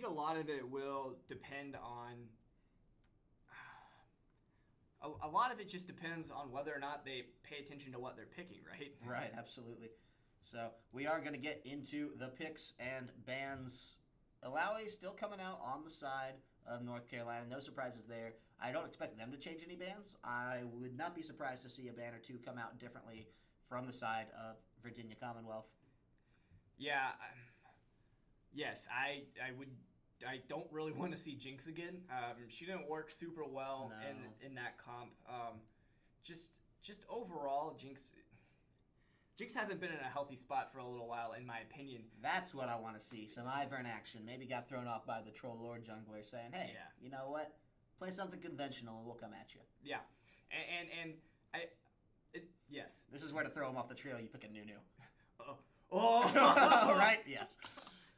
a lot of it will depend on. A lot of it just depends on whether or not they pay attention to what they're picking, right? Right, absolutely. So we are going to get into the picks and bans. Alawi still coming out on the side of North Carolina. No surprises there. I don't expect them to change any bans. I would not be surprised to see a ban or two come out differently from the side of Virginia Commonwealth. Yeah. Yes, I would. I don't really want to see Jinx again. She didn't work super well in that comp. Just overall, Jinx hasn't been in a healthy spot for a little while, in my opinion. That's what I want to see. Some Ivern action. Maybe got thrown off by the Troll Lord jungler saying, hey, you know what? Play something conventional and we'll come at you. Yeah. Yes. This is where to throw him off the trail. You pick a Nunu. Oh. Right? Yes.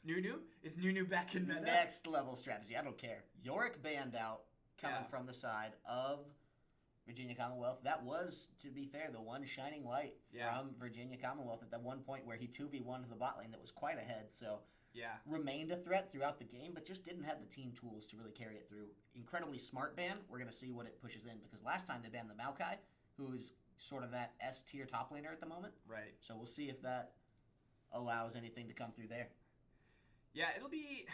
Nunu? Is Nunu back in meta? Next level strategy. I don't care. Yorick banned out coming from the side of Virginia Commonwealth. That was, to be fair, the one shining light from Virginia Commonwealth at that one point where he 2v1 to the bot lane that was quite ahead. So remained a threat throughout the game, but just didn't have the team tools to really carry it through. Incredibly smart ban. We're going to see what it pushes in because last time they banned the Maokai, who is sort of that S-tier top laner at the moment. Right. So we'll see if that allows anything to come through there. Yeah, it'll be...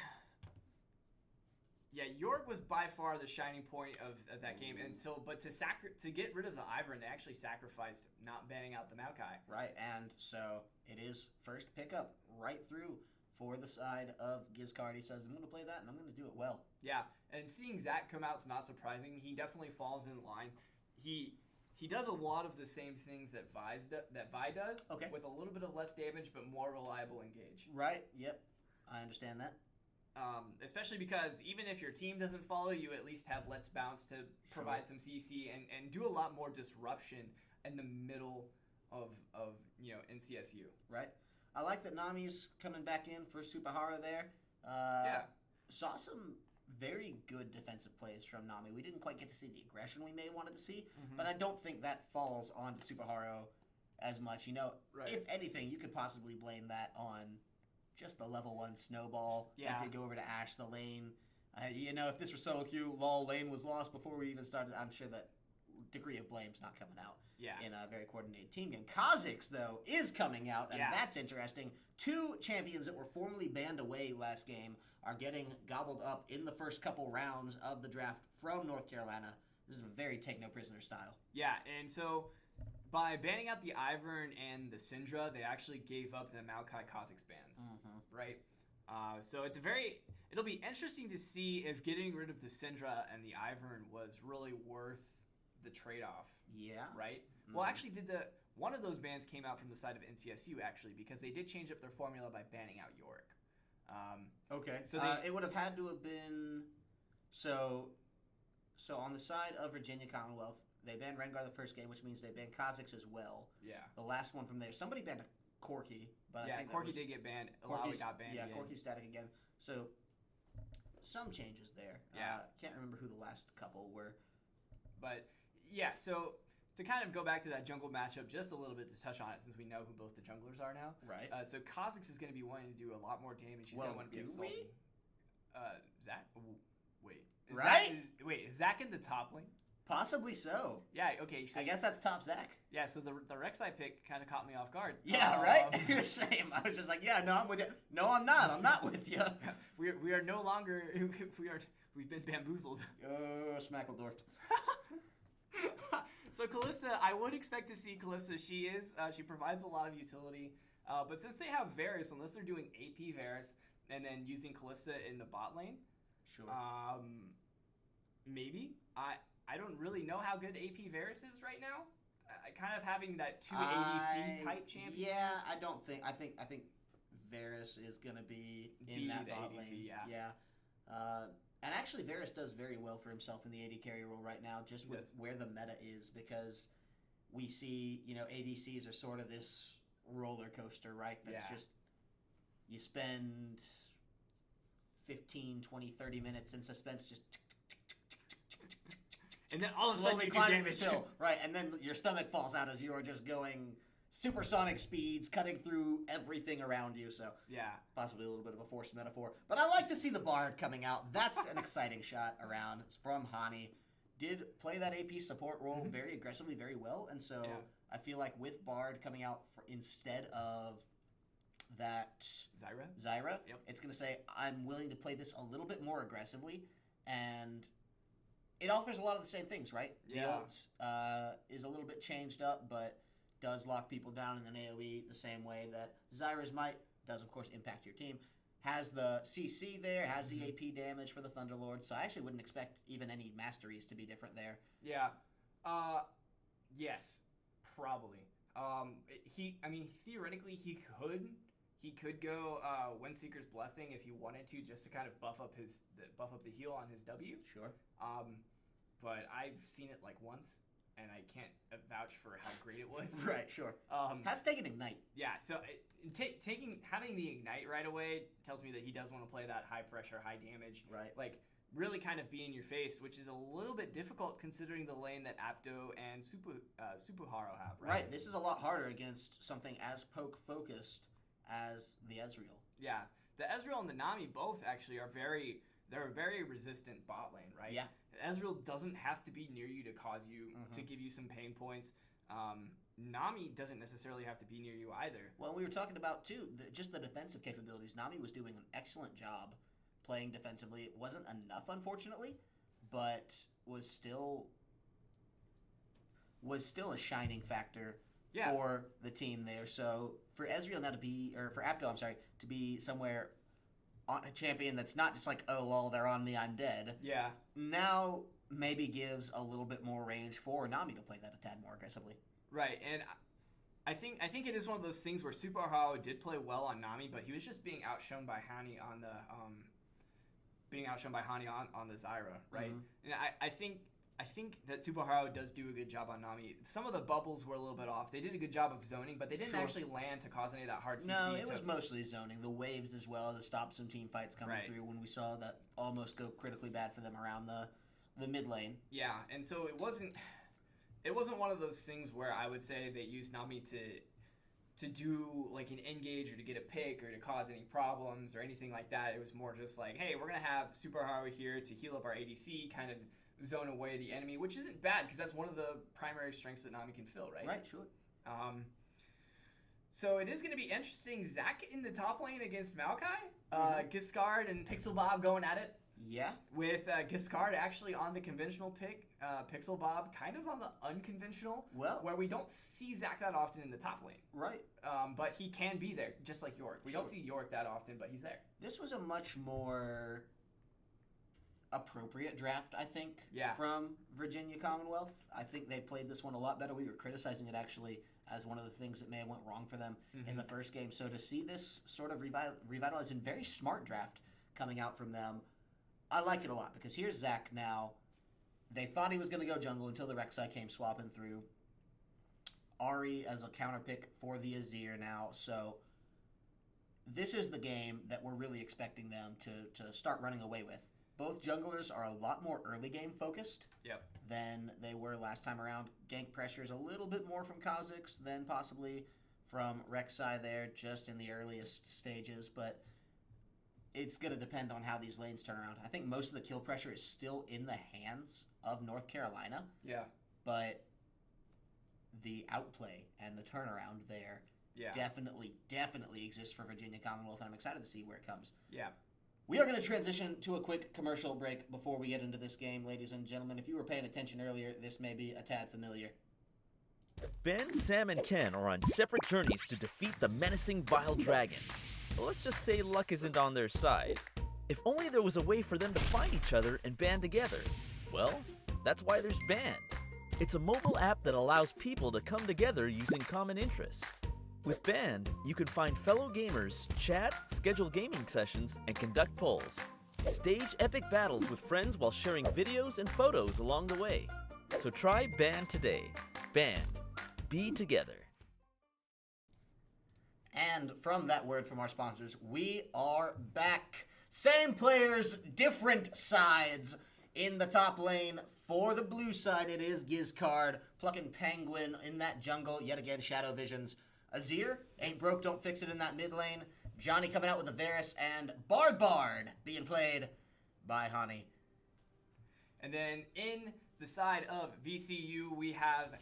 Yeah, York was by far the shining point of that game, but to get rid of the Ivern, they actually sacrificed not banning out the Maokai. Right, and so it is first pickup right through for the side of Gizcard. He says, I'm going to play that, and I'm going to do it well. Yeah, and seeing Zach come out is not surprising. He definitely falls in line. He does a lot of the same things that Vi does, with a little bit of less damage, but more reliable engage. Right, yep. I understand that. Especially because even if your team doesn't follow, you at least have Let's Bounce to provide some CC and do a lot more disruption in the middle of NCSU. Right. I like that Nami's coming back in for Supahara there. Saw some very good defensive plays from Nami. We didn't quite get to see the aggression we may have wanted to see, but I don't think that falls onto Supahara as much. If anything, you could possibly blame that on just the level 1 snowball that did go over to Ashe the lane. If this were solo queue, LOL lane was lost before we even started. I'm sure that degree of blame's not coming out in a very coordinated team game. Kha'Zix, though, is coming out, and that's interesting. 2 champions that were formerly banned away last game are getting gobbled up in the first couple rounds of the draft from North Carolina. This is a very take-no-prisoner style. Yeah, and so by banning out the Ivern and the Syndra, they actually gave up the Maokai Kha'Zix bans, right? So it'll be interesting to see if getting rid of the Syndra and the Ivern was really worth the trade-off. Yeah. Right? Well, actually, one of those bans came out from the side of NCSU, actually, because they did change up their formula by banning out Yorick. Okay. So it would have had to have been... So on the side of Virginia Commonwealth, they banned Rengar the first game, which means they banned Kha'Zix as well. Yeah. The last one from there, somebody banned Corki, but I think Corki did get banned. Alawi got banned. Yeah, Corki's static again. So some changes there. Yeah. Can't remember who the last couple were. But yeah, so to kind of go back to that jungle matchup just a little bit to touch on it, since we know who both the junglers are now. Right. So Kha'Zix is going to be wanting to do a lot more damage. He's going to want to be assaulting. Zach? Wait. Is Zach in the top lane? Possibly so. Yeah, okay. So I guess that's top Zach. Yeah, so the Rek'Sai pick kind of caught me off guard. Yeah, right? Same. I was just like, yeah, no, I'm with you. No, I'm not. I'm not with you. We are no longer... We've been bamboozled. Smackledorfed. So Kalista, I would expect to see Kalista. She provides a lot of utility. But since they have Varus, unless they're doing AP Varus and then using Kalista in the bot lane... Sure. Maybe. I don't really know how good AP Varus is right now. Kind of having that 2 ADC type champion. Yeah, I think Varus is going to be in that bot ADC, lane. Yeah. And actually Varus does very well for himself in the AD carry role right now, just with where the meta is, because we see, ADCs are sort of this roller coaster, right? That's just, you spend 15, 20, 30 minutes in suspense just and then all of a sudden you can damage hill, right? And then your stomach falls out as you are just going supersonic speeds cutting through everything around you. So yeah, possibly a little bit of a forced metaphor. But I like to see the Bard coming out. That's an exciting shot around from Hani. Did play that AP support role very aggressively, very well. And so I feel like with Bard coming out instead of that Zyra, it's going to say, I'm willing to play this a little bit more aggressively. And it offers a lot of the same things, right? Yeah. The ult is a little bit changed up, but does lock people down in an AoE the same way that Zyra's might. Does, of course, impact your team. Has the CC there, has the AP damage for the Thunderlord, so I actually wouldn't expect even any masteries to be different there. Yeah. Yes, probably. Theoretically, he could go Windseeker's Blessing if he wanted to, just to kind of buff up the heal on his W. Sure. But I've seen it like once, and I can't vouch for how great it was. Right, sure. Has taken Ignite. Yeah, so having the Ignite right away tells me that he does want to play that high pressure, high damage. Right. Like, really kind of be in your face, which is a little bit difficult considering the lane that Apto and Supuharo have, right? Right, this is a lot harder against something as poke-focused as the Ezreal. Yeah, the Ezreal and the Nami both actually they're a very resistant bot lane, right? Yeah. Ezreal doesn't have to be near you to cause you, to give you some pain points. Nami doesn't necessarily have to be near you either. Well, we were talking about, too, just the defensive capabilities. Nami was doing an excellent job playing defensively. It wasn't enough, unfortunately, but was still a shining factor for the team there. So for Ezreal now for Apto, to be somewhere on a champion that's not just like, oh, lol, they're on me, I'm dead. Yeah. Now maybe gives a little bit more range for Nami to play that a tad more aggressively. Right, and I think it is one of those things where Supuharo did play well on Nami, but he was just being outshone by Hani on the on the Zyra, right? And I think that Supuharo does do a good job on Nami. Some of the bubbles were a little bit off. They did a good job of zoning, but they didn't actually land to cause any of that hard CC. No, it was mostly zoning. The waves as well to stop some team fights coming through when we saw that almost go critically bad for them around the mid lane. Yeah, and so it wasn't one of those things where I would say they used Nami to do like an engage or to get a pick or to cause any problems or anything like that. It was more just like, hey, we're going to have Supuharo here to heal up our ADC, kind of zone away the enemy, which isn't bad because that's one of the primary strengths that Nami can fill, right? Right, sure. So it is going to be interesting. Zac in the top lane against Maokai, Giscard and Pixel Bob going at it. Yeah. With Giscard actually on the conventional pick, Pixel Bob kind of on the unconventional, where we don't see Zac that often in the top lane. Right. But he can be there, just like Yorick. We don't see Yorick that often, but he's there. This was a much more appropriate draft, I think, from Virginia Commonwealth. I think they played this one a lot better. We were criticizing it actually as one of the things that may have went wrong for them in the first game. So to see this sort of revitalized and very smart draft coming out from them, I like it a lot because here's Zac now. They thought he was going to go jungle until the Rek'Sai came swapping through. Ahri as a counter pick for the Azir now. So this is the game that we're really expecting them to start running away with. Both junglers are a lot more early game focused than they were last time around. Gank pressure is a little bit more from Kha'Zix than possibly from Rek'Sai there, just in the earliest stages. But it's going to depend on how these lanes turn around. I think most of the kill pressure is still in the hands of North Carolina. Yeah. But the outplay and the turnaround there definitely exists for Virginia Commonwealth, and I'm excited to see where it comes. Yeah. We are going to transition to a quick commercial break before we get into this game, ladies and gentlemen. If you were paying attention earlier, this may be a tad familiar. Ben, Sam, and Ken are on separate journeys to defeat the menacing Vile Dragon. But let's just say luck isn't on their side. If only there was a way for them to find each other and band together. Well, that's why there's Band. It's a mobile app that allows people to come together using common interests. With Band, you can find fellow gamers, chat, schedule gaming sessions, and conduct polls. Stage epic battles with friends while sharing videos and photos along the way. So try Band today. Band. Be together. And from that word from our sponsors, we are back. Same players, different sides. In the top lane, for the blue side, it is Giscard, plucking Penguin in that jungle. Yet again, Shadow Visions Azir, ain't broke, don't fix it in that mid lane. Johnny coming out with the Varus, and Bard being played by Hani. And then in the side of VCU, we have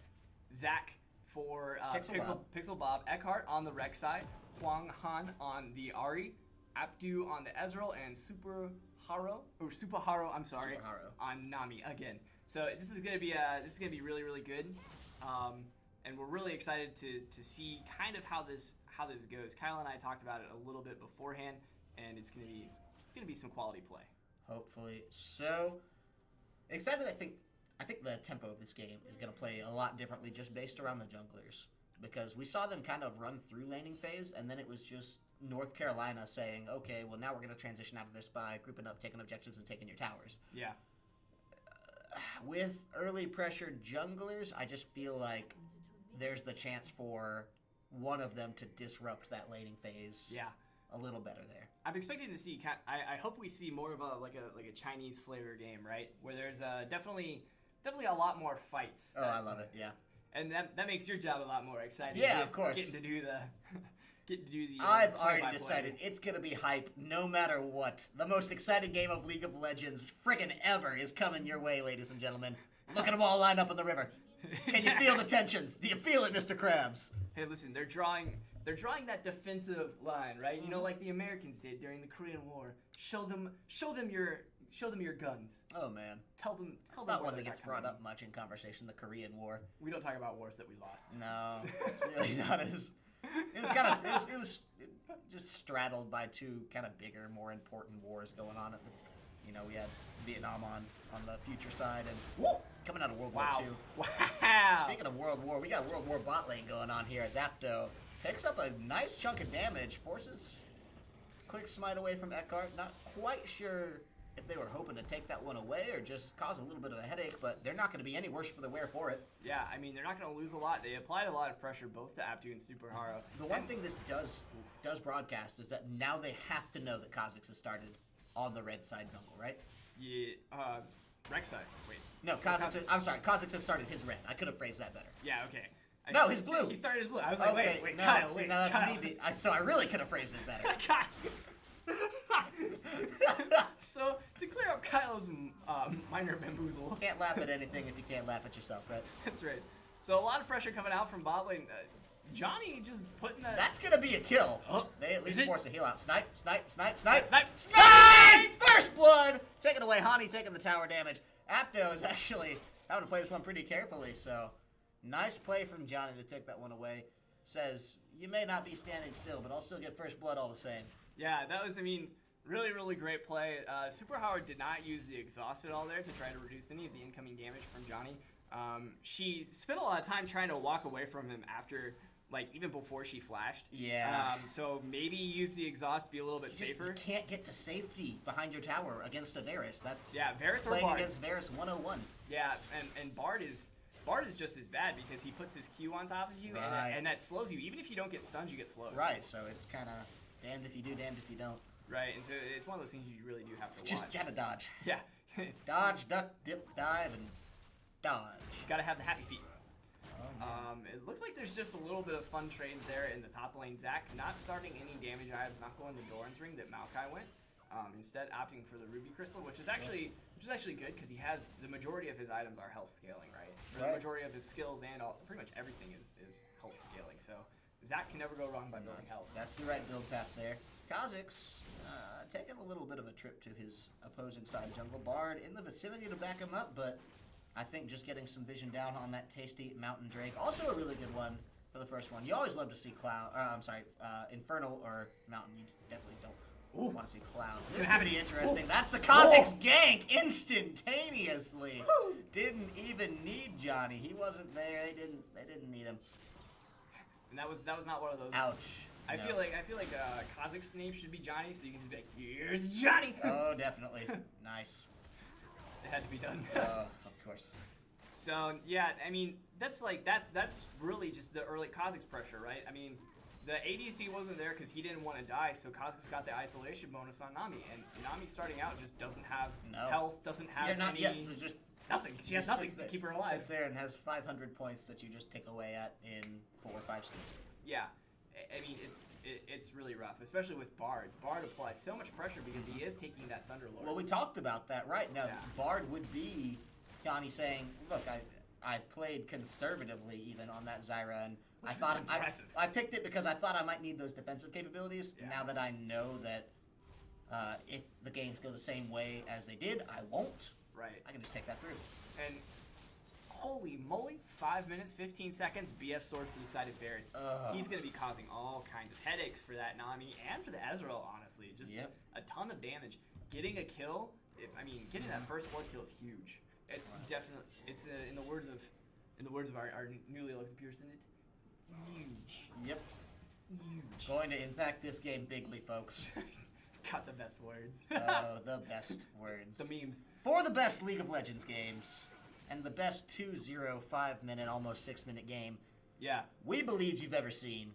Zach for Pixel Bob, Eckhart on the Rex side, Huang Han on the Ahri, Abdu on the Ezreal, and Super Haro, on Nami again. So this is gonna be really, really good, and we're really excited to see kind of how this goes. Kyle and I talked about it a little bit beforehand, and it's gonna be some quality play. Hopefully so. Excited. I think the tempo of this game is gonna play a lot differently, just based around the junglers, because we saw them kind of run through laning phase, and then it was just North Carolina saying, okay, well, now we're going to transition out of this by grouping up, taking objectives, and taking your towers. Yeah. With early pressured junglers, I just feel like there's the chance for one of them to disrupt that laning phase. Yeah. A little better there. I'm expecting to see. I hope we see more of a Chinese flavor game, right? Where there's definitely a lot more fights. Oh, I love it. Yeah. And that makes your job a lot more exciting. Yeah, of course. Getting to do the. I've already decided it's going to be hype no matter what. The most exciting game of League of Legends friggin' ever is coming your way, ladies and gentlemen. Look at them all lined up in the river. Can you feel the tensions? Do you feel it, Mr. Krabs? Hey, listen, they're drawing that defensive line, right? You know, like the Americans did during the Korean War. Show them your guns. Oh man. Tell them. It's not one that gets brought up much in conversation. The Korean War. We don't talk about wars that we lost. No, it's really not as. It was just straddled by two kind of bigger, more important wars going on. We had Vietnam on the future side, and coming out of World War II. Wow. Speaking of World War, we got World War bot lane going on here as Apto picks up a nice chunk of damage, forces quick smite away from Eckhart. Not quite sure if they were hoping to take that one away or just cause a little bit of a headache, but they're not going to be any worse for the wear for it. Yeah, I mean, they're not going to lose a lot. They applied a lot of pressure both to Abdu and Super Haro. The one thing this does broadcast is that now they have to know that Kha'Zix has started on the red side jungle, right? Yeah, Rex side. Wait. No, Kha'Zix has started his red. I could have phrased that better. Yeah, okay. No, his blue. He started his blue. I was like, okay, wait, no, Kyle, see, wait, no, that's Kyle. me. So I really could have phrased it better. So, to clear up Kyle's minor bamboozle. Can't laugh at anything if you can't laugh at yourself, right? That's right. So, a lot of pressure coming out from bot lane. Johnny just putting that... That's going to be a kill. Oh, they at least force a heal out. Snipe! First blood! Taking away Hani, taking the tower damage. Apto is actually having to play this one pretty carefully, so nice play from Johnny to take that one away. Says, you may not be standing still, but I'll still get first blood all the same. Yeah, that was, really, really great play. Super Howard did not use the exhaust at all there to try to reduce any of the incoming damage from Johnny. She spent a lot of time trying to walk away from him after, even before she flashed. Yeah. So maybe use the exhaust, be a little bit safer. You can't get to safety behind your tower against a Varus. That's Varus or playing Bard. against Varus 101. Yeah, and Bard is just as bad because he puts his Q on top of you, right. and that slows you. Even if you don't get stunned, you get slowed. Right, so it's kind of damned if you do, damned if you don't. Right, and so it's one of those things you really do have to watch. Just gotta dodge. Yeah. Dodge, duck, dip, dive, and dodge. Gotta have the happy feet. Oh, it looks like there's just a little bit of fun trades there in the top lane. Zach not starting any damage items, not going the Doran's Ring that Maokai went. Instead opting for the Ruby Crystal, which is actually good because he has the majority of his items are health scaling, right? The majority of his skills and pretty much everything is health scaling. So Zach can never go wrong by building health. That's the right build path there. Kha'Zix taking a little bit of a trip to his opposing side jungle. Bard in the vicinity to back him up, but I think just getting some vision down on that tasty Mountain Drake. Also a really good one for the first one. You always love to see Infernal or Mountain. You definitely don't want to see Cloud. This could be interesting. That's the Kha'Zix gank instantaneously. Didn't even need Johnny. He wasn't there. They didn't need him. And that was not one of those. Ouch. I feel like Kha'Zix's name should be Johnny, so you can just be like, here's Johnny. Oh, definitely. Nice. It had to be done. Of course. So yeah, that's that's really just the early Kha'Zix pressure, right? The ADC wasn't there because he didn't want to die, so Kha'Zix got the isolation bonus on Nami, and Nami starting out just doesn't have health, doesn't have nothing. She has nothing to keep her alive. Sits there and has 500 points that you just take away in 4 or 5 skills. Yeah. I mean, it's really rough, especially with Bard. Bard applies so much pressure because he is taking that Thunderlord. Well, we talked about that, right? Now, Bard would be Kiani saying, look, I played conservatively even on that Zyra, and I picked it because I thought I might need those defensive capabilities. Yeah. Now that I know that if the games go the same way as they did, I won't. Right. I can just take that through. And holy moly, 5 minutes, 15 seconds, BF sword for the side of Varus. He's going to be causing all kinds of headaches for that Nami and for the Ezreal, honestly. Just a ton of damage. Getting a kill, getting that first blood kill is huge. It's definitely, it's in the words of our newly elected Pearson, it's huge. Yep. It's huge. Going to impact this game bigly, folks. It's got the best words. Oh, the best words. The memes. For the best League of Legends games. And the best 2-0, 5-minute, almost 6-minute game we believe you've ever seen.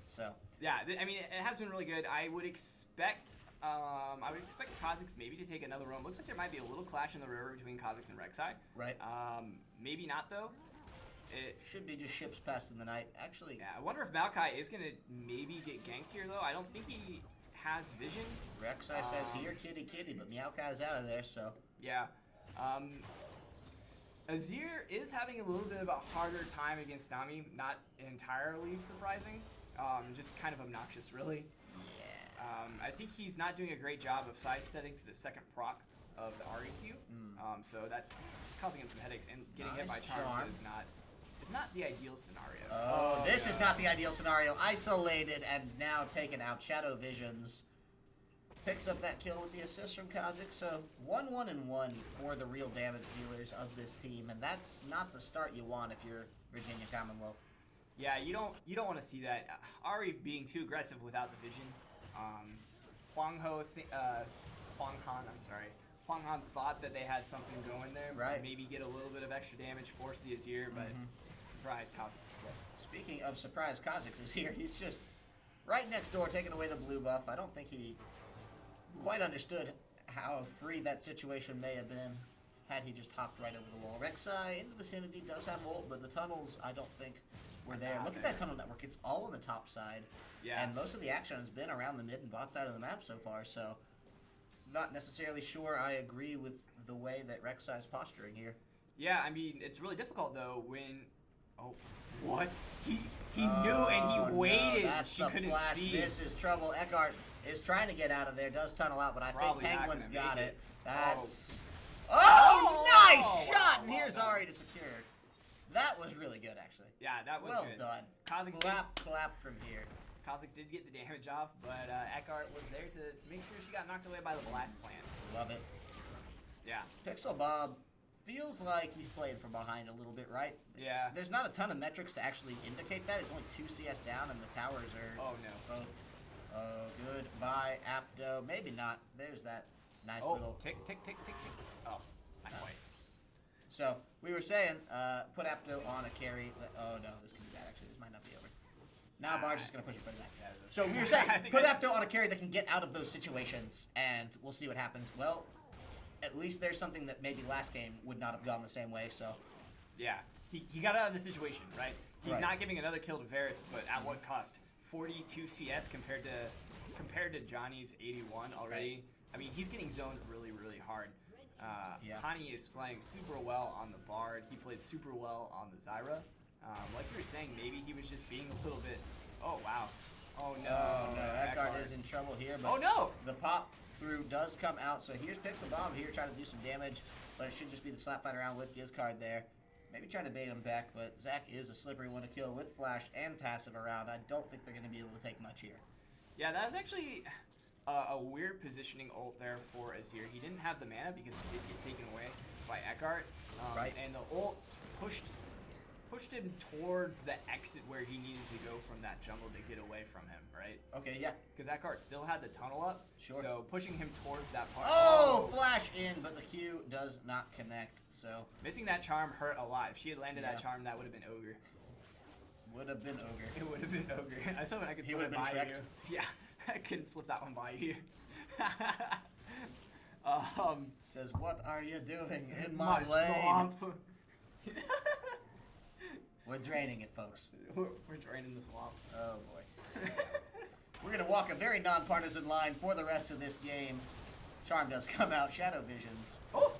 So. Yeah, I mean, it has been really good. I would expect Kha'Zix maybe to take another roam. Looks like there might be a little clash in the river between Kha'Zix and Rek'Sai. Right. Maybe not, though. It should be just ships passed in the night. Actually. Yeah, I wonder if Maokai is going to maybe get ganked here, though. I don't think he has vision. Rek'Sai says, here, kitty, kitty, but Maokai's out of there, so. Yeah. Azir is having a little bit of a harder time against Nami. Not entirely surprising. Just kind of obnoxious, really. Yeah. I think he's not doing a great job of sidestepping to the second proc of the REQ. So that's causing him some headaches, and getting hit by charms is not the ideal scenario. Oh, this is not the ideal scenario. Isolated and now taken out. Shadow Visions picks up that kill with the assist from Kha'Zix. So 1-1-1 for the real damage dealers of this team, and that's not the start you want if you're Virginia Commonwealth. Yeah, you don't want to see that. Ahri being too aggressive without the vision. Huang Han thought that they had something going there. Right. Maybe get a little bit of extra damage, force the Azir, but surprise, Kha'Zix. Speaking of surprise, Kha'Zix is here. He's just right next door taking away the blue buff. I don't think he quite understood how free that situation may have been had he just hopped right over the wall. Rek'Sai in the vicinity does have ult, but the tunnels I don't think were there. Look at that tunnel network. It's all on the top side. Yeah. And most of the action has been around the mid and bot side of the map so far, so not necessarily sure I agree with the way that Rek'Sai's posturing here. Yeah, I mean, it's really difficult, though, when... Oh, what? He knew and he waited. No, that's she the couldn't flash. see. This is trouble. Eckhart is trying to get out of there, does tunnel out, but I Probably think Penguin's got it. That's... Oh, nice shot! And here's Ahri to secure. That was really good, actually. Yeah, that was well good. done. Kha'Zix clap from here. Kha'Zix did get the damage off, but Eckhart was there to make sure she got knocked away by the blast plant. Love it. Yeah. Pixel Bob feels like he's playing from behind a little bit, right? Yeah. There's not a ton of metrics to actually indicate that. It's only 2 CS down, and the towers are both. Oh, goodbye, Apto. Maybe not. There's that nice little... tick, tick, tick, tick, tick. Oh, not quite. So, we were saying, put Apto on a carry. Oh, no, this could be bad, actually. This might not be over. Now Bard's just going to push it further back. Yeah, so, we were saying, put Apto on a carry that can get out of those situations, and we'll see what happens. Well, at least there's something that maybe last game would not have gone the same way, so... Yeah, he got out of the situation, right? He's not giving another kill to Varus, but at what cost? 42 CS compared to Johnny's 81 already. Right. I mean, he's getting zoned really, really hard. Hani is playing super well on the Bard. He played super well on the Zyra. Like you were saying, maybe he was just being a little bit... Oh, wow. Oh, no. Oh, no. Eckhart is in trouble here, but oh, no! The pop through does come out, so here's Pixel Bomb here trying to do some damage, but it should just be the slap fight around with Gizcard there. Maybe trying to bait him back, but Zach is a slippery one to kill with flash and passive around. I don't think they're going to be able to take much here. Yeah, that was actually a weird positioning ult there for Azir. He didn't have the mana because he did get taken away by Eckhart. And the ult pushed him towards the exit where he needed to go from that jungle to get away from him, right? Okay, yeah. Because Eckhart still had the tunnel up. Sure. So pushing him towards that part. Oh, flash in, but the Q does not connect, so... Missing that charm hurt a lot. If she had landed that charm, that would have been Ogre. Would have been Ogre. It would have been Ogre. I was hoping I could slip it by you. Yeah, I couldn't slip that one by you. Says, what are you doing in my lane? Swamp. We're draining it, folks. We're draining the swamp. Oh, boy. We're going to walk a very nonpartisan line for the rest of this game. Charm does come out. Shadow Visions. Oh!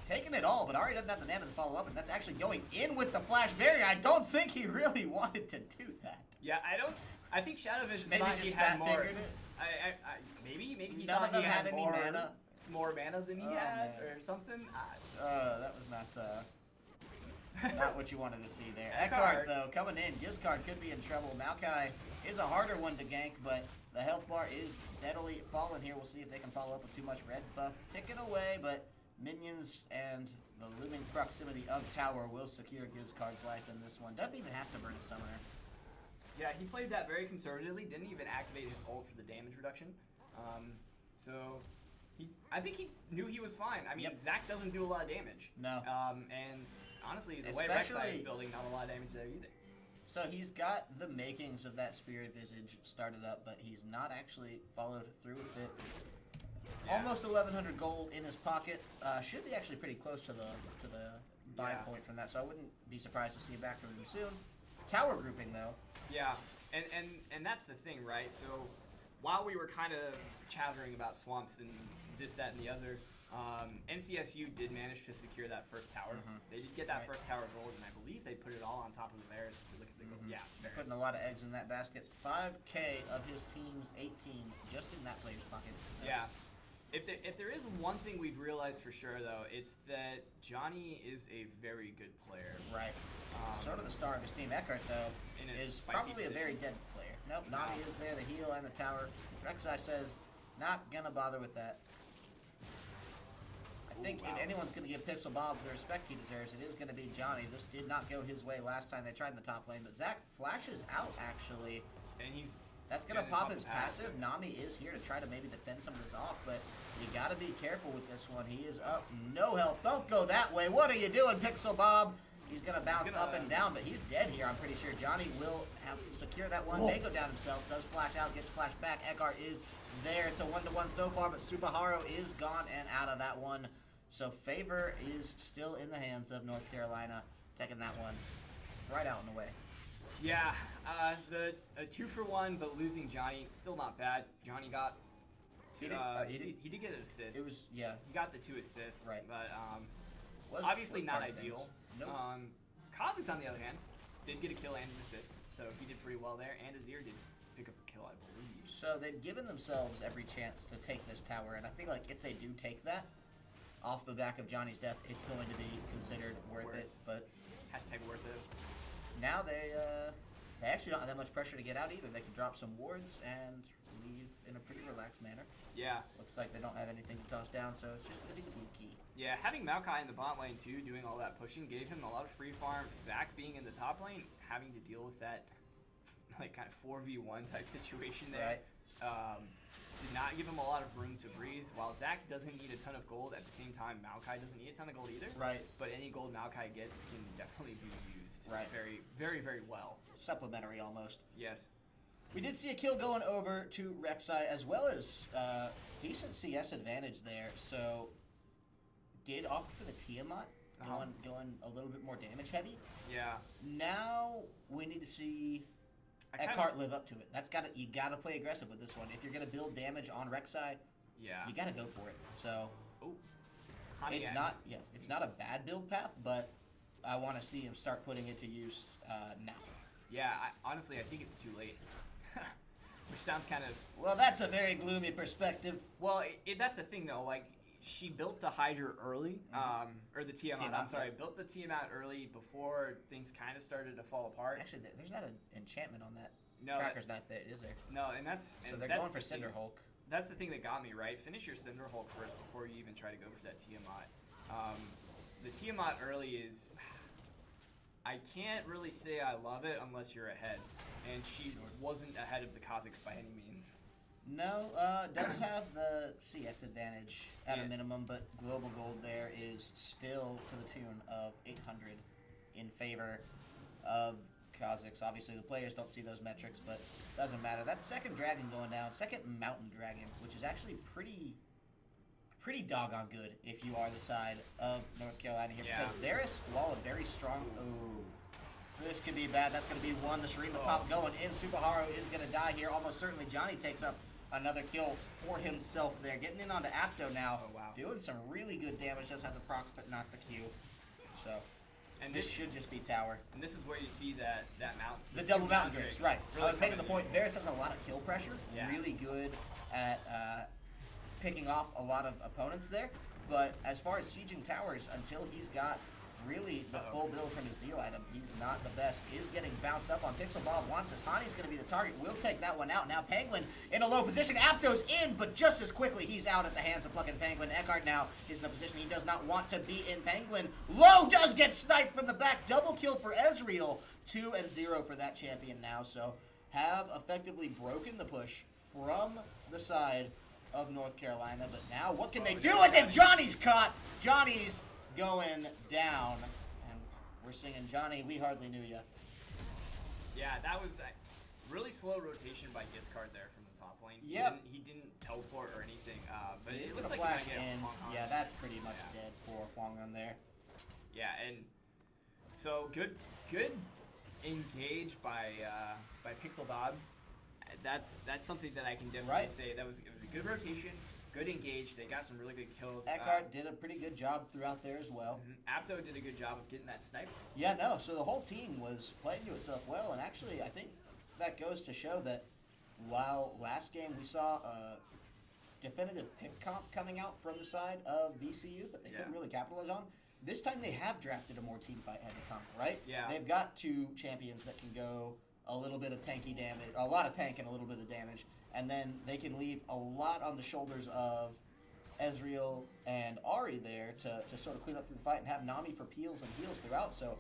Taking it all, but Ari doesn't have the mana to follow up, and that's actually going in with the Flash Barrier. I don't think he really wanted to do that. Yeah, I think Shadow Visions maybe thought just he had more. It. Maybe he None thought of them he had any mana. More mana than he had, or something. That was not what you wanted to see there. Eckhart, though, coming in. Gizcard could be in trouble. Maokai is a harder one to gank, but the health bar is steadily falling here. We'll see if they can follow up with too much red buff. Ticking away, but minions and the looming proximity of tower will secure Gizcard's life in this one. Doesn't even have to burn a summoner. Yeah, he played that very conservatively. Didn't even activate his ult for the damage reduction. So I think he knew he was fine. I mean, Zach doesn't do a lot of damage. No. And honestly, the way Rek'Sai is building, not a lot of damage there either. So he's got the makings of that Spirit Visage started up, but he's not actually followed through with it. Yeah. Almost 1,100 gold in his pocket. Should be actually pretty close to the buy point from that, so I wouldn't be surprised to see it back from him soon. Tower grouping, though. Yeah, and that's the thing, right? So while we were kind of chattering about swamps and this, that, and the other, NCSU did manage to secure that first tower. They did get that first tower gold, and I believe they put it all on top of the Varus. If you look at the gold. Yeah, Varus. Putting a lot of eggs in that basket. 5K of his team's 18 just in that player's pocket. Yeah. If there is one thing we've realized for sure, though, it's that Johnny is a very good player. Right. Sort of the star of his team. Eckhart, though, is probably a very dead player. Nope, Nami is there, the heal and the tower. Rek'Sai says, not gonna bother with that. I think if anyone's gonna give Pixel Bob the respect he deserves, it is gonna be Johnny. This did not go his way last time they tried in the top lane, but Zach flashes out, actually. And that's going to pop his passive. Nami is here to try to maybe defend some of this off, but you got to be careful with this one. He is up. No help. Don't go that way. What are you doing, Pixel Bob? He's going to bounce up and down, but he's dead here, I'm pretty sure. Johnny will have to secure that one. May go down himself. Does flash out, gets flashed back. Eckhart is there. It's a 1-to-1 so far, but Subaharu is gone and out of that one. So favor is still in the hands of North Carolina, taking that one right out and away. Yeah, the 2-for-1, but losing Johnny, still not bad. Johnny got he did get an assist. It was, yeah. He got the 2 assists, right. But obviously not ideal. Nope. Kha'Zix, on the other hand, did get a kill and an assist, so he did pretty well there, and Azir did pick up a kill, I believe. So they've given themselves every chance to take this tower, and I think like if they do take that, off the back of Johnny's death, it's going to be considered worth it, but... Hashtag worth it. Now they actually don't have that much pressure to get out either. They can drop some wards and leave in a pretty relaxed manner. Yeah. Looks like they don't have anything to toss down, so it's just going to be blue key. Yeah, having Maokai in the bot lane too, doing all that pushing, gave him a lot of free farm. Zach being in the top lane, having to deal with that like kind of 4v1 type situation there. Right. Did not give him a lot of room to breathe. While Zach doesn't need a ton of gold, at the same time, Maokai doesn't need a ton of gold either. Right. But any gold Maokai gets can definitely be used very, very well. Supplementary almost. Yes. We did see a kill going over to Rek'Sai, as well as decent CS advantage there. So did opt for the Tiamat, going a little bit more damage heavy. Yeah. Now we need to see Eckhart live up to it. You gotta play aggressive with this one. If you're gonna build damage on Rek'Sai, you gotta go for it. So it's not a bad build path, but I want to see him start putting it to use now. Yeah, honestly, I think it's too late. Which sounds kind of... Well, that's a very gloomy perspective. Well, that's the thing, though. Like, she built the Hydra early, or the Tiamat, I'm sorry. Built the Tiamat early before things kind of started to fall apart. Actually, there's not an enchantment on that. No, Tracker's not there, is there? No, and that's... So they're going for Cinderhulk. That's the thing that got me, right? Finish your Cinderhulk first before you even try to go for that Tiamat. The Tiamat early is... I can't really say I love it unless you're ahead. And she wasn't ahead of the Kha'Zix by any means. No, does have the CS advantage at a minimum, but global gold there is still to the tune of 800 in favor of Kha'Zix. Obviously, the players don't see those metrics, but doesn't matter. That's second dragon going down, second mountain dragon, which is actually pretty doggone good if you are the side of North Carolina here. Because Varus, while a very strong... This could be bad. That's going to be one. The Shurima pop going in. Subaharu is going to die here. Almost certainly Johnny takes up another kill for himself there. Getting in onto Apto now. Oh, wow. Doing some really good damage. Does have the procs, but not the Q. So, and this should just be tower. And this is where you see that mount. The double mountain drakes, right. Really I was making the point. Varus has a lot of kill pressure. Yeah. Really good at picking off a lot of opponents there. But as far as sieging towers, until he's got really the full build from his Zeal item, he's not the best. Is getting bounced up on Pixel Bob. Wants this. Hani's going to be the target. Will take that one out. Now Penguin in a low position. Apto's in, but just as quickly he's out at the hands of Plucking Penguin. Eckhart now is in a position he does not want to be in. Penguin low does get sniped from the back. Double kill for Ezreal. 2-0 for that champion now. So have effectively broken the push from the side of North Carolina. But now what can they do with it? Johnny's caught. Johnny's going down, and we're singing Johnny, we hardly knew ya. Yeah, that was a really slow rotation by Giscard there from the top lane. Yep. He didn't teleport or anything, but He's it looks gonna like flash he might get in. Hong Kong. Yeah, that's pretty much dead for Huang on there. Yeah, and so good engage by Pixel Bob. That's something that I can definitely say. It was a good rotation. Good engage. They got some really good kills. Eckhart did a pretty good job throughout there as well. Apto did a good job of getting that snipe. Yeah, no, so the whole team was playing to itself well, and actually I think that goes to show that while last game we saw a definitive pick comp coming out from the side of VCU that they couldn't really capitalize on, this time they have drafted a more team fight heavy comp, right? Yeah. They've got two champions that can go a little bit of tanky damage, a lot of tank and a little bit of damage, and then they can leave a lot on the shoulders of Ezreal and Ahri there to sort of clean up through the fight and have Nami for peels and heals throughout. So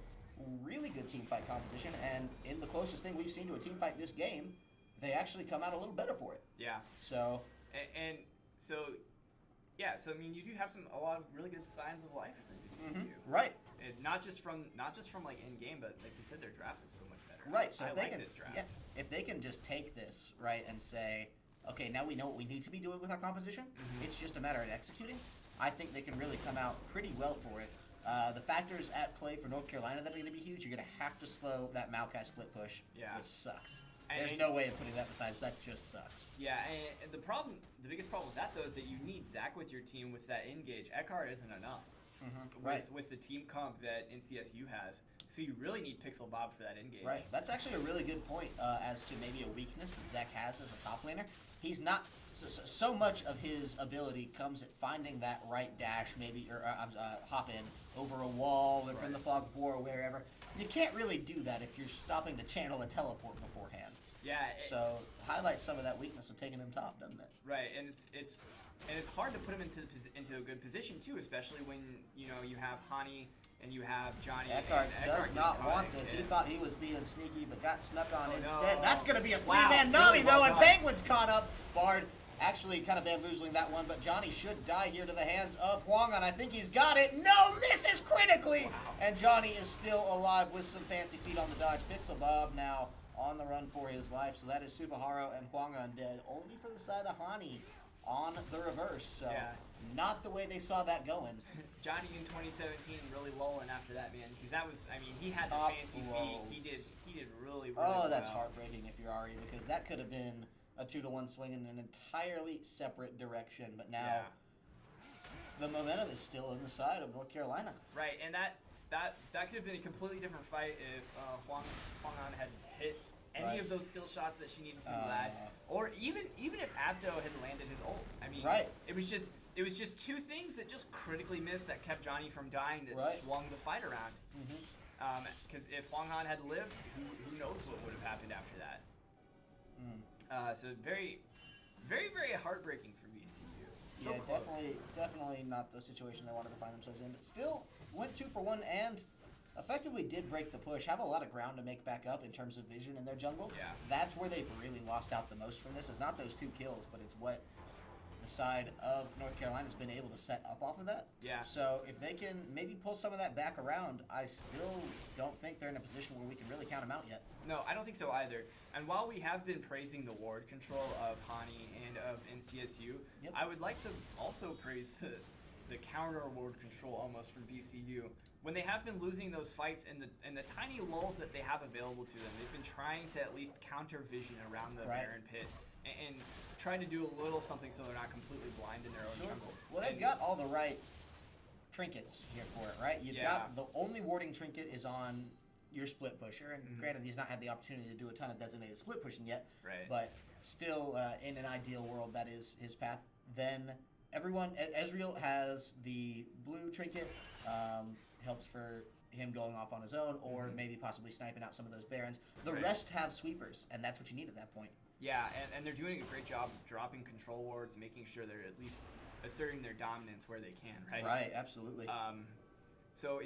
really good team fight composition, and in the closest thing we've seen to a team fight this game, they actually come out a little better for it. Yeah. So and so yeah, so I mean you do have a lot of really good signs of life for VCU. Right. And not just from like in game, but like you said, their draft is so much better. Right. So I if they like can, this draft. yeah, if they can just take this right and say, okay, now we know what we need to be doing with our composition. It's just a matter of executing. I think they can really come out pretty well for it. The factors at play for North Carolina that are going to be huge. You're going to have to slow that Maokai split push, which sucks. There's no way of putting that besides that just sucks. Yeah, and the biggest problem with that though is that you need Zach with your team with that engage. Eckhart isn't enough with the team comp that NCSU has. So you really need Pixel Bob for that engage. Right. That's actually a really good point as to maybe a weakness that Zach has as a top laner. He's not so much of his ability comes at finding that right dash, maybe or hop in over a wall or from the fog of war or wherever. You can't really do that if you're stopping to channel a teleport beforehand. Yeah. So highlights some of that weakness of taking him top, doesn't it? Right, and it's hard to put him into a good position too, especially when you have Hani and you have Johnny. Eckhart does not want this. He thought he was being sneaky, but got snuck on instead. That's going to be a three-man Nami, though, and Penguin's caught up. Bard actually kind of bamboozling that one, but Johnny should die here to the hands of Hwang, and I think he's got it. No, misses critically! And Johnny is still alive with some fancy feet on the dodge. Pixel Bob now on the run for his life, so that is Subaharu and Hwang undead, only for the side of Hani on the reverse. So not the way they saw that going. Johnny in 2017 really lolling after that, man, because that was, I mean, he had the fancy feet. He did really well. Oh, that's heartbreaking if you're Ahri, because that could have been a 2-to-1 swing in an entirely separate direction. But now the momentum is still on the side of North Carolina. Right, and that could have been a completely different fight if Hwang An had hit any of those skill shots that she needed to last, or even if Abdo had landed his ult. I mean, it was just two things that just critically missed that kept Johnny from dying that swung the fight around. Because if Hwang Han had lived, who knows what would have happened after that. So very, very, very heartbreaking for VCU. So close. definitely not the situation they wanted to find themselves in, but still went 2 for 1 and effectively did break the push, have a lot of ground to make back up in terms of vision in their jungle. Yeah. That's where they've really lost out the most from this. It's not those 2 kills, but it's what the side of North Carolina's been able to set up off of that. Yeah. So if they can maybe pull some of that back around, I still don't think they're in a position where we can really count them out yet. No, I don't think so either. And while we have been praising the ward control of Hani and of NCSU, I would like to also praise the counter ward control almost from VCU. When they have been losing those fights in the tiny lulls that they have available to them, they've been trying to at least counter vision around the Baron pit and trying to do a little something so they're not completely blind in their own jungle. Well, they've got all the right trinkets here for it, right? You've got the only warding trinket is on your split pusher, and granted, he's not had the opportunity to do a ton of designated split pushing yet, but still, in an ideal world, that is his path. Then everyone, Ezreal has the blue trinket, helps for him going off on his own, or maybe possibly sniping out some of those Barons. The rest have sweepers, and that's what you need at that point. Yeah, and they're doing a great job of dropping control wards, making sure they're at least asserting their dominance where they can, right? Right, absolutely. So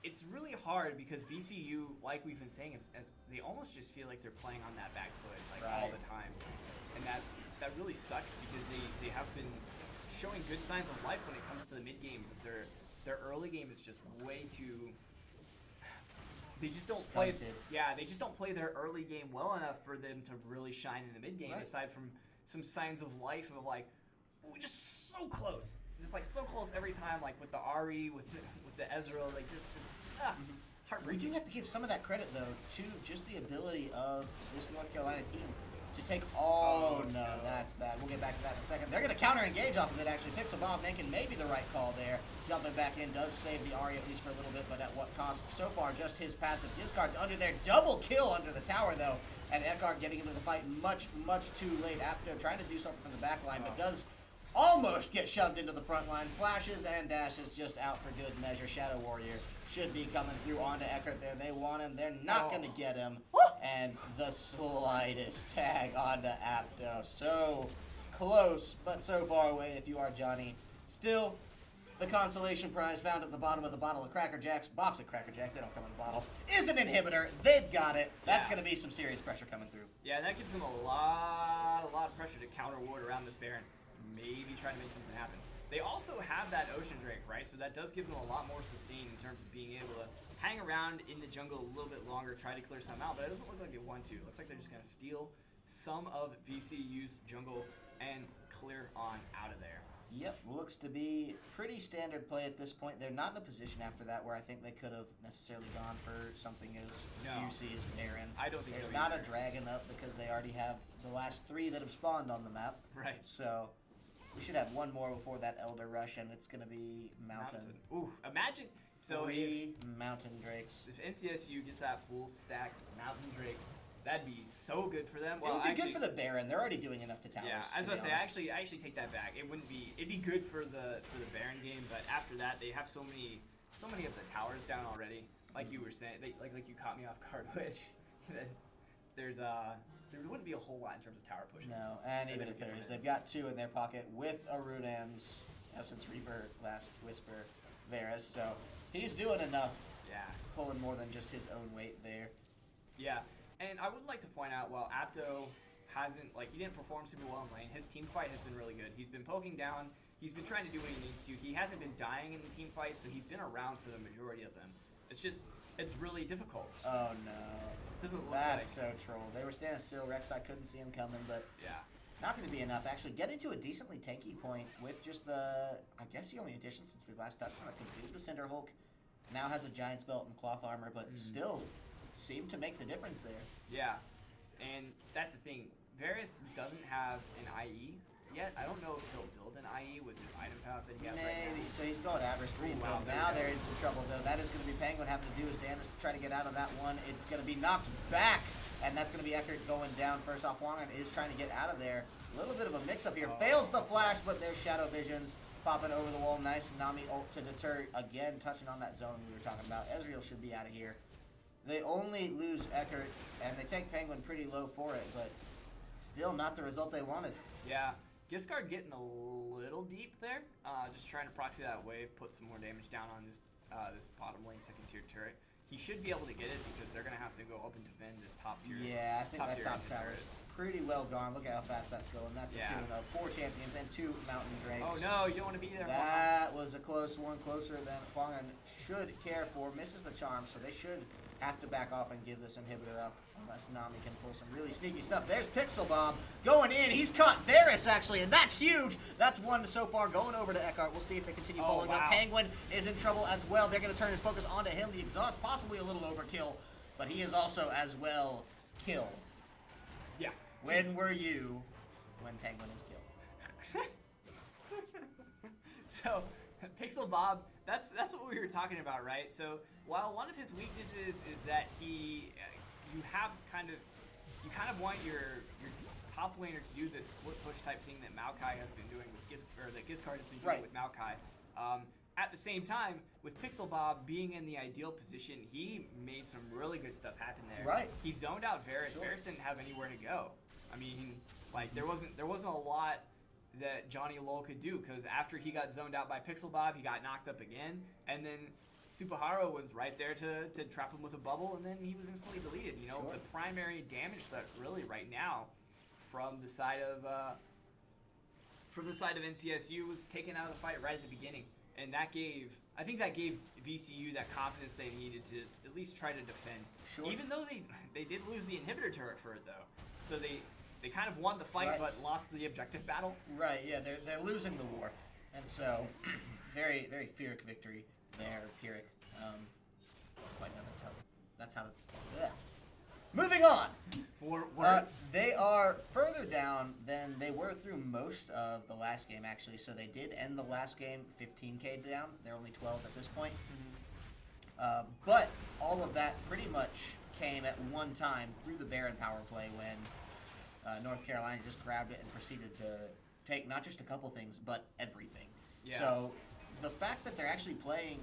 it's really hard because VCU, like we've been saying, as they almost just feel like they're playing on that back foot all the time, and that really sucks because they have been showing good signs of life when it comes to the mid game. But their early game is just way too. They just don't play. Yeah, they just don't play their early game well enough for them to really shine in the mid game. Aside from some signs of life of like, we're just so close, just like so close every time. Like with the Ari, with the Ezreal, like just heartbreaking. We do have to give some of that credit though to just the ability of this North Carolina team to take. Oh no, that's bad. We'll get back to that in a second. They're going to counter engage off of it. Actually, Pixel Bomb making maybe the right call there. Jumping back in does save the Ari at least for a little bit, but at what cost? So far, just his passive discards under there. Double kill under the tower though, and Eckhart getting into the fight much too late. Apto trying to do something from the back line, but does almost get shoved into the front line. Flashes and dashes just out for good measure. Shadow Warrior should be coming through onto Eckhart there. They want him. They're not going to get him. And the slightest tag onto Apto. So close, but so far away if you are Johnny. Still, the consolation prize found at the bottom of the bottle of Cracker Jacks, box of Cracker Jacks, they don't come in a bottle, is an inhibitor. They've got it. That's going to be some serious pressure coming through. Yeah, that gives them a lot of pressure to counter ward around this Baron. Maybe try to make something happen. They also have that Ocean Drake, right? So that does give them a lot more sustain in terms of being able to hang around in the jungle a little bit longer, try to clear some out, but it doesn't look like they want to. It looks like they're just going to steal some of VCU's jungle and clear on out of there. Yep, looks to be pretty standard play at this point. They're not in a position after that where I think they could have necessarily gone for something as juicy as Baron. I don't think There's so not either. a dragon up because they already have the last 3 that have spawned on the map. Right. So we should have one more before that Elder Rush, and it's going to be Mountain. Ooh, imagine. So 3 Mountain Drakes. If NCSU gets that full stacked Mountain Drake, that'd be so good for them. Well, it would be good for the Baron. They're already doing enough to towers. Yeah, I was about to say, I actually take that back. It wouldn't be. It'd be good for the Baron game, but after that, they have so many of the towers down already. Like you were saying, like you caught me off guard with. There wouldn't be a whole lot in terms of tower push. No, and even if there is, they've got 2 in their pocket with a Rudan's Essence Reaper, Last Whisper, Varus. So he's doing enough. Yeah. Pulling more than just his own weight there. Yeah, and I would like to point out, while Apto he didn't perform super well in lane, his team fight has been really good. He's been poking down, he's been trying to do what he needs to. He hasn't been dying in the team fight, so he's been around for the majority of them. It's really difficult. Oh no. Doesn't look That's so troll. They were standing still, Rex, I couldn't see him coming, but yeah. Not going to be enough. Actually, getting to a decently tanky point with just I guess the only addition since we last touched on it, completed the Cinder Hulk, now has a Giant's Belt and Cloth Armor, but still seemed to make the difference there. Yeah, and that's the thing. Varus doesn't have an IE yet. I don't know if he'll build an IE with his item path that he has right now. Maybe. So he's going Avarice 3. Wow, now they're in some trouble, though. That is going to be Penguin having to do his damage to try to get out of that one. It's going to be knocked back, and that's going to be Eckert going down first off. Wangan is trying to get out of there. A little bit of a mix-up here. Fails the flash, but there's Shadow Visions popping over the wall. Nice Nami ult to deter. Again, touching on that zone we were talking about. Ezreal should be out of here. They only lose Eckert, and they take Penguin pretty low for it, but still not the result they wanted. Yeah. Giscard getting a little deep there, just trying to proxy that wave, put some more damage down on this bottom lane second tier turret. He should be able to get it because they're going to have to go up and defend this top tier. Yeah, I think that top tower is pretty well gone. Look at how fast that's going. That's a tune of 4 champions and 2 Mountain Drakes. Oh no, you don't want to be there. That was a close one, closer than Wangan should care for. Misses the charm, so they should have to back off and give this inhibitor up unless Nami can pull some really sneaky stuff. There's Pixel Bob going in. He's caught Varus, actually, and that's huge. That's one so far going over to Eckhart. We'll see if they continue following up. Penguin is in trouble as well. They're going to turn his focus onto him. The exhaust, possibly a little overkill, but he is also as well killed. Yeah. When were you when Penguin is killed? So, Pixel Bob, that's what we were talking about, right? So, while one of his weaknesses is that you kind of want your top laner to do this split push type thing that Maokai has been doing with that Gizcard has been doing with Maokai. At the same time, with Pixel Bob being in the ideal position, he made some really good stuff happen there. Right. He zoned out Varus. Sure. Varus didn't have anywhere to go. I mean, like there wasn't a lot that Johnny ULoL could do, because after he got zoned out by Pixel Bob, he got knocked up again, and then Supaharu was right there to trap him with a bubble, and then he was instantly deleted. You know, the primary damage threat really right now from the side of NCSU was taken out of the fight right at the beginning, and I think that gave VCU that confidence they needed to at least try to defend. Sure. Even though they did lose the inhibitor turret for it though, so they kind of won the fight but lost the objective battle. Right, yeah, they're losing the war. And so, very, very Pyrrhic victory there, Pyrrhic. Quite know that's how yeah. Moving on! They are further down than they were through most of the last game, actually. So they did end the last game 15k down. They're only 12 at this point. But all of that pretty much came at one time through the Baron power play when North Carolina just grabbed it and proceeded to take not just a couple things, but everything. Yeah. So the fact that they're actually playing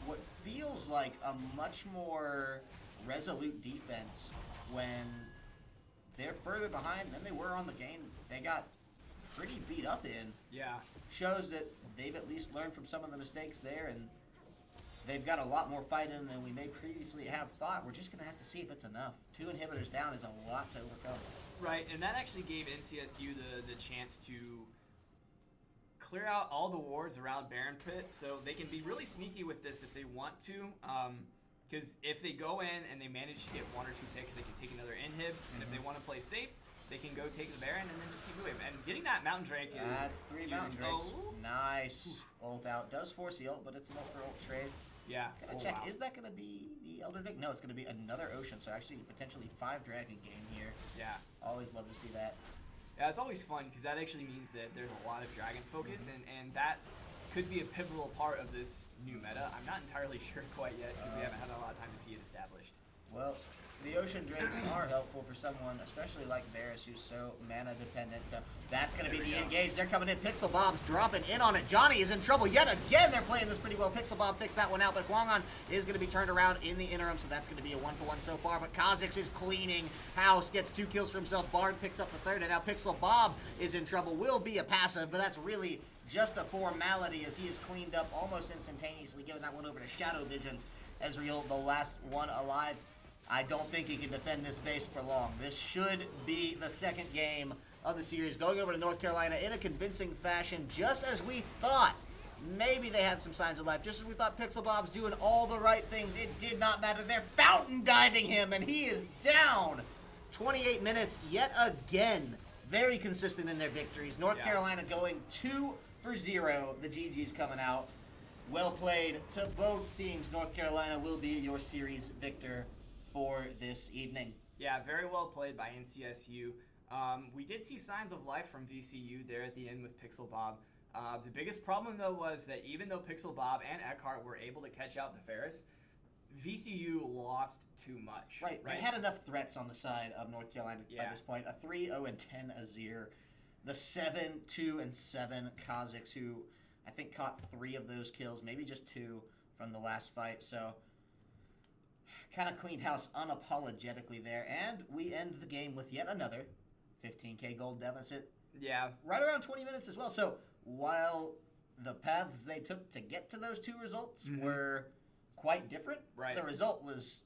what feels like a much more resolute defense when they're further behind than they were on the game they got pretty beat up in, shows that they've at least learned from some of the mistakes there, and they've got a lot more fight in than we may previously have thought. We're just going to have to see if it's enough. 2 inhibitors down is a lot to overcome. Right, and that actually gave NCSU the chance to clear out all the wards around Baron Pit, so they can be really sneaky with this if they want to. Because if they go in and they manage to get 1 or 2 picks, they can take another inhib, and if they want to play safe, they can go take the Baron and then just keep moving. And getting that Mountain Drake is That's 3 huge. Mountain Drakes. Nice. Ult out. Does force the ult, but it's enough for ult trade. Yeah. Gotta check. Is that going to be the Elder Drake? No, it's going to be another Ocean, so actually potentially 5 Dragon game here. Yeah. Always love to see that. Yeah, it's always fun because that actually means that there's a lot of Dragon focus, and that could be a pivotal part of this new meta. I'm not entirely sure quite yet because we haven't had a lot of time to see it established. Well, the Ocean Drakes are helpful for someone, especially like Varus, who's so mana dependent. That's going to be the engage. They're coming in. Pixel Bob's dropping in on it. Johnny is in trouble yet again. They're playing this pretty well. Pixel Bob takes that one out, but Hwang An is going to be turned around in the interim, so that's going to be a 1-for-1 so far. But Kha'Zix is cleaning house, gets 2 kills for himself. Bard picks up the 3rd, and now Pixel Bob is in trouble. Will be a passive, but that's really just a formality as he is cleaned up almost instantaneously, giving that one over to Shadow Visions. Ezreal, the last one alive. I don't think he can defend this base for long. This should be the 2nd game of the series, going over to North Carolina in a convincing fashion, just as we thought. Maybe they had some signs of life. Just as we thought Pixel Bob's doing all the right things, it did not matter. They're fountain diving him, and he is down. 28 minutes yet again. Very consistent in their victories. North Carolina going 2-0. The GG's coming out. Well played to both teams. North Carolina will be your series victor for this evening. Yeah, very well played by NCSU. We did see signs of life from VCU there at the end with Pixel Bob. The biggest problem, though, was that even though Pixel Bob and Eckhart were able to catch out the Varus, VCU lost too much. Right. They had enough threats on the side of North Carolina by this point. A 3-0-10 Azir. The 7-2-7 Kha'Zix, who I think caught 3 of those kills, maybe just 2 from the last fight. So kind of cleaned house unapologetically there. And we end the game with yet another 15k gold deficit. Yeah. Right around 20 minutes as well. So while the paths they took to get to those 2 results were quite different, the result was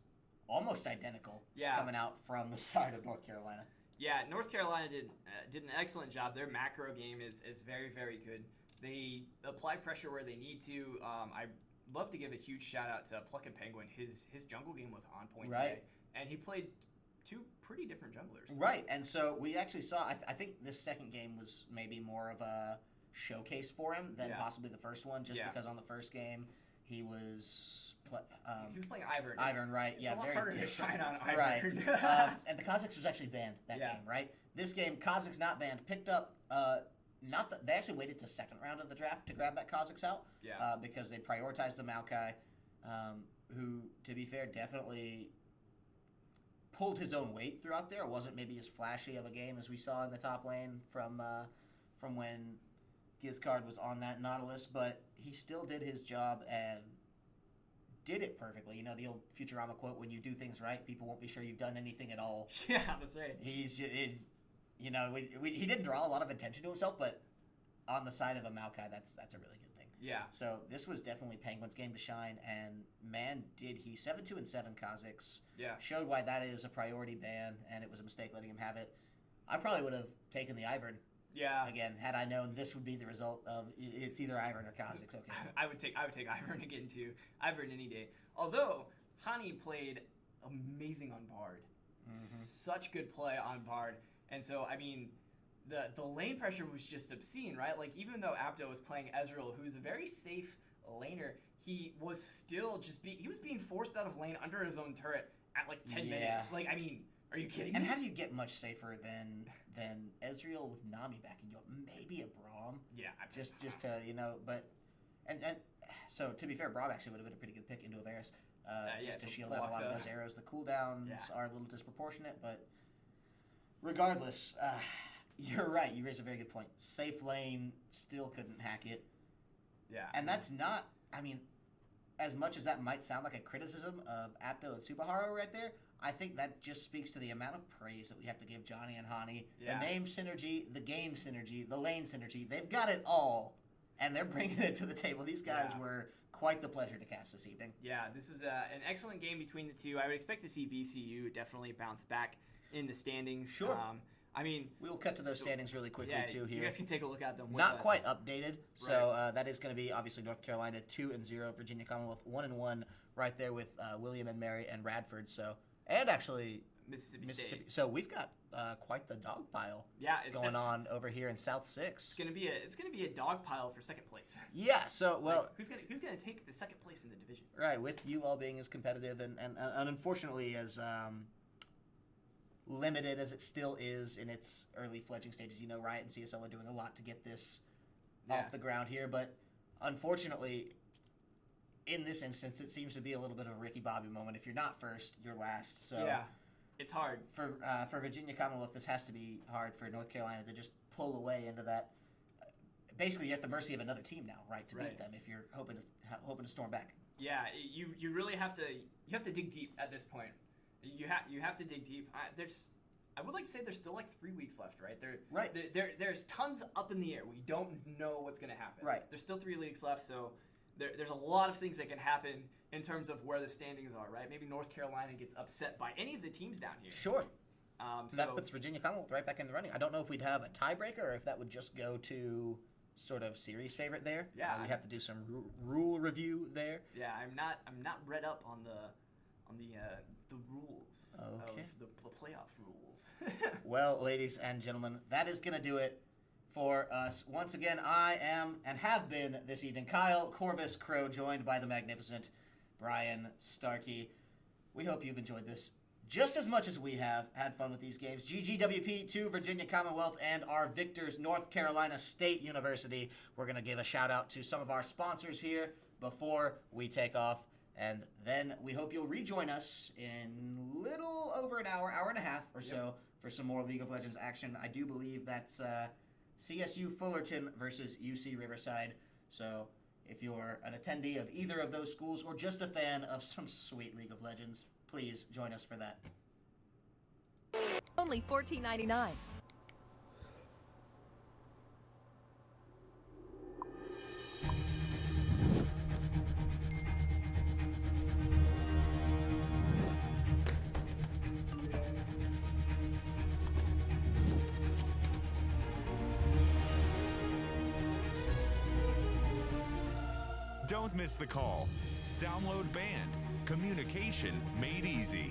almost identical coming out from the side of North Carolina. Yeah, North Carolina did an excellent job. Their macro game is very, very good. They apply pressure where they need to. love to give a huge shout out to Pluck and Penguin. His jungle game was on point Right. today, and he played 2 pretty different junglers. Right, and so we actually saw. I think this second game was maybe more of a showcase for him than possibly the first one, just because on the first game he was playing Ivern. Ivern, right? It's yeah, a lot very harder different. to shine on Ivern. Right. And the Kazakhs was actually banned that game, right? This game, Kazakhs not banned, picked up. They actually waited to second round of the draft to grab that Kazakhs out. Yeah. Because they prioritized the Maokai, who, to be fair, definitely pulled his own weight throughout there. It wasn't maybe as flashy of a game as we saw in the top lane from when Gizcard was on that Nautilus, but he still did his job and did it perfectly. You know, the old Futurama quote, when you do things right, people won't be sure you've done anything at all. Yeah, that's right. He didn't draw a lot of attention to himself, but on the side of a Maokai, that's a really good thing. Yeah. So this was definitely Penguin's game to shine, and man, did he. 7-2 and 7 Kazakhs. Yeah. Showed why that is a priority ban, and it was a mistake letting him have it. I probably would have taken the Ivern. Yeah. Again, had I known this would be the result of it's either Ivern or Kazakhs. Okay. I would take Ivern again too. Ivern any day. Although Hani played amazing on Bard. Mm-hmm. Such good play on Bard. And so I mean the lane pressure was just obscene, right? Like even though Abdo was playing Ezreal, who's a very safe laner, he was still he was being forced out of lane under his own turret at like 10 minutes. Like I mean, are you kidding me? And how do you get much safer than Ezreal with Nami backing you up? Maybe a Braum. Yeah. Just to, but and so to be fair, Braum actually would have been a pretty good pick into Avaris. Just to shield out a lot of those arrows. The cooldowns are a little disproportionate, but regardless, you're right. You raise a very good point. Safe lane still couldn't hack it. Yeah. And that's not, I mean, as much as that might sound like a criticism of Apto and Subaharu right there, I think that just speaks to the amount of praise that we have to give Johnny and Hani. Yeah. The name synergy, the game synergy, the lane synergy. They've got it all, and they're bringing it to the table. These guys were quite the pleasure to cast this evening. Yeah, this is an excellent game between the two. I would expect to see VCU definitely bounce back in the standings. Sure. I mean, we will cut to those standings really quickly too here. You guys can take a look at them. Not quite updated, so that is going to be obviously North Carolina 2-0, Virginia Commonwealth 1-1, right there with William and Mary and Radford. So and actually Mississippi State. So we've got quite the dog pile going on over here in South 6. It's gonna be a dog pile for second place. Yeah. So well, like, who's gonna take the second place in the division? Right, with ULoL being as competitive and unfortunately as limited as it still is in its early fledgling stages. You know, Riot and CSL are doing a lot to get this off the ground here, but unfortunately, in this instance, it seems to be a little bit of a Ricky Bobby moment. If you're not first, you're last. So yeah, it's hard for Virginia Commonwealth. This has to be hard for North Carolina to just pull away into that. Basically, you're at the mercy of another team now, right? To beat them if you're hoping to storm back. Yeah, you really have to dig deep at this point. You have to dig deep. I would like to say there's still like 3 weeks left, right? There's tons up in the air. We don't know what's going to happen. Right. There's still 3 weeks left, so there's a lot of things that can happen in terms of where the standings are, right? Maybe North Carolina gets upset by any of the teams down here. Sure. So that puts Virginia Commonwealth right back in the running. I don't know if we'd have a tiebreaker or if that would just go to sort of series favorite there. Yeah. We'd have to do some rule review there. Yeah, I'm not read up on the rules of the playoff rules. Well, ladies and gentlemen, that is going to do it for us. Once again, I am and have been this evening Kyle Corvus Crow, joined by the magnificent Brian Starkey. We hope you've enjoyed this just as much as we have. Had fun with these games. GGWP to Virginia Commonwealth and our victors, North Carolina State University. We're going to give a shout out to some of our sponsors here before we take off. And then we hope you'll rejoin us in little over an hour and a half or so for some more League of Legends action. I do believe that's CSU Fullerton versus UC Riverside. So if you're an attendee of either of those schools or just a fan of some sweet League of Legends, please join us for that. Only $14.99. Don't miss the call. Download Band. Communication made easy.